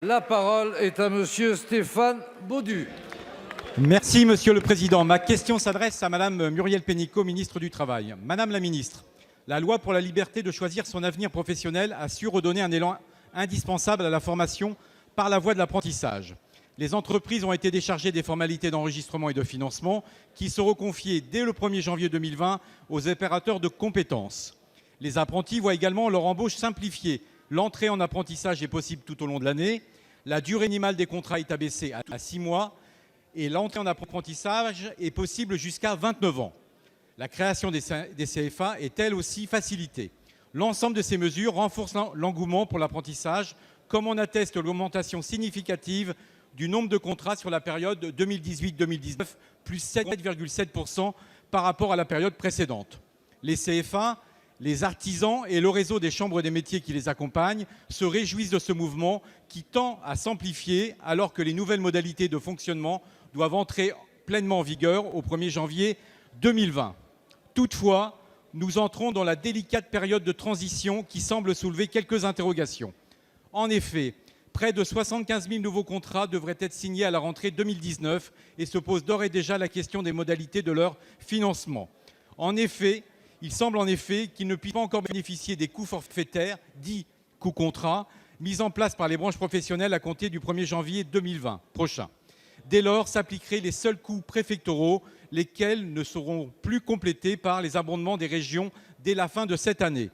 La parole est à monsieur Stéphane Baudu. Merci, Monsieur le Président. Ma question s'adresse à Madame Muriel Pénicaud, ministre du Travail. Madame la ministre, la loi pour la liberté de choisir son avenir professionnel a su redonner un élan indispensable à la formation par la voie de l'apprentissage. Les entreprises ont été déchargées des formalités d'enregistrement et de financement qui seront confiées dès le 1er janvier 2020 aux opérateurs de compétences. Les apprentis voient également leur embauche simplifiée. L'entrée en apprentissage est possible tout au long de l'année. La durée minimale des contrats est abaissée à 6 mois. Et l'entrée en apprentissage est possible jusqu'à 29 ans. La création des CFA est elle aussi facilitée. L'ensemble de ces mesures renforce l'engouement pour l'apprentissage, comme en atteste l'augmentation significative du nombre de contrats sur la période 2018-2019, plus 7,7% par rapport à la période précédente. Les CFA, les artisans et le réseau des chambres des métiers qui les accompagnent se réjouissent de ce mouvement qui tend à s'amplifier alors que les nouvelles modalités de fonctionnement doivent entrer pleinement en vigueur au 1er janvier 2020. Toutefois, nous entrons dans la délicate période de transition qui semble soulever quelques interrogations. En effet, près de 75 000 nouveaux contrats devraient être signés à la rentrée 2019 et se pose d'ores et déjà la question des modalités de leur financement. Il semble en effet qu'ils ne puissent pas encore bénéficier des coûts forfaitaires, dits coûts contrats, mis en place par les branches professionnelles à compter du 1er janvier 2020 prochain. Dès lors, s'appliqueraient les seuls coûts préfectoraux, lesquels ne seront plus complétés par les abondements des régions dès la fin de cette année.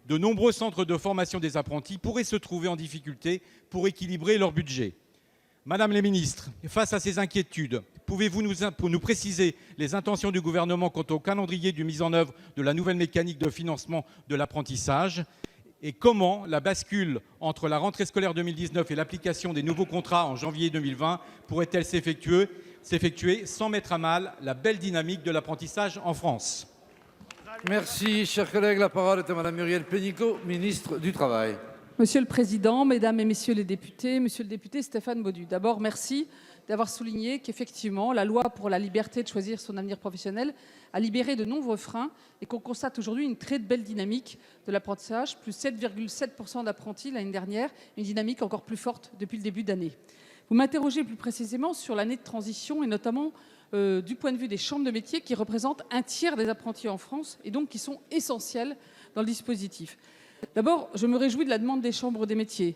De nombreux centres de formation des apprentis pourraient se trouver en difficulté pour équilibrer leur budget. Madame la ministre, face à ces inquiétudes, pouvez-vous nous préciser les intentions du gouvernement quant au calendrier de mise en œuvre de la nouvelle mécanique de financement de l'apprentissage? Et comment la bascule entre la rentrée scolaire 2019 et l'application des nouveaux contrats en janvier 2020 pourrait-elle s'effectuer sans mettre à mal la belle dynamique de l'apprentissage en France? Merci, chers collègues. La parole est à madame Muriel Pénicaud, ministre du Travail. Monsieur le Président, Mesdames et Messieurs les députés, Monsieur le député Stéphane Baudu, d'abord merci d'avoir souligné qu'effectivement la loi pour la liberté de choisir son avenir professionnel a libéré de nombreux freins et qu'on constate aujourd'hui une très belle dynamique de l'apprentissage, plus 7,7% d'apprentis l'année dernière, une dynamique encore plus forte depuis le début d'année. Vous m'interrogez plus précisément sur l'année de transition et notamment du point de vue des chambres de métiers qui représentent un tiers des apprentis en France et donc qui sont essentiels dans le dispositif. D'abord, je me réjouis de la demande des chambres des métiers.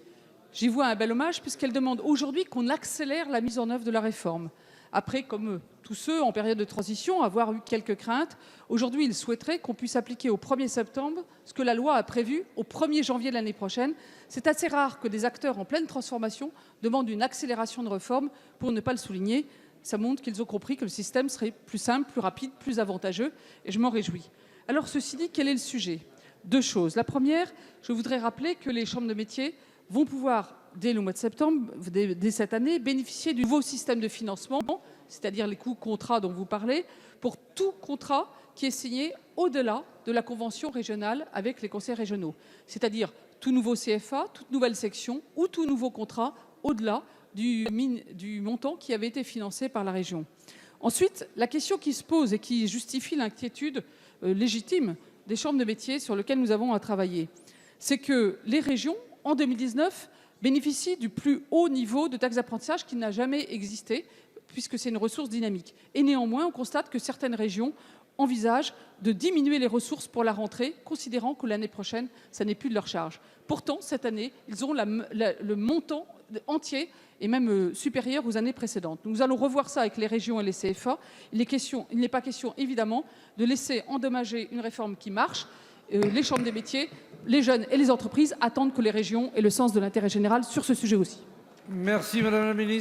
J'y vois un bel hommage puisqu'elles demandent aujourd'hui qu'on accélère la mise en œuvre de la réforme. Après, comme tous ceux en période de transition, avoir eu quelques craintes, aujourd'hui, ils souhaiteraient qu'on puisse appliquer au 1er septembre ce que la loi a prévu au 1er janvier de l'année prochaine. C'est assez rare que des acteurs en pleine transformation demandent une accélération de réforme pour ne pas le souligner. Ça montre qu'ils ont compris que le système serait plus simple, plus rapide, plus avantageux et je m'en réjouis. Alors, ceci dit, quel est le sujet ? Deux choses. La première, je voudrais rappeler que les chambres de métiers vont pouvoir, dès le mois de septembre, dès cette année, bénéficier du nouveau système de financement, c'est-à-dire les coûts contrats dont vous parlez, pour tout contrat qui est signé au-delà de la convention régionale avec les conseils régionaux. C'est-à-dire tout nouveau CFA, toute nouvelle section ou tout nouveau contrat au-delà du montant qui avait été financé par la région. Ensuite, la question qui se pose et qui justifie l'inquiétude légitime des chambres de métiers sur lesquelles nous avons à travailler, c'est que les régions, en 2019, bénéficient du plus haut niveau de taxe d'apprentissage qui n'a jamais existé, puisque c'est une ressource dynamique. Et néanmoins, on constate que certaines régions envisagent de diminuer les ressources pour la rentrée, considérant que l'année prochaine, ça n'est plus de leur charge. Pourtant, cette année, ils ont le montant entier et même supérieur aux années précédentes. Nous allons revoir ça avec les régions et les CFA. Il n'est pas question, évidemment, de laisser endommager une réforme qui marche. Les chambres des métiers, les jeunes et les entreprises attendent que les régions aient le sens de l'intérêt général sur ce sujet aussi. Merci, madame la ministre.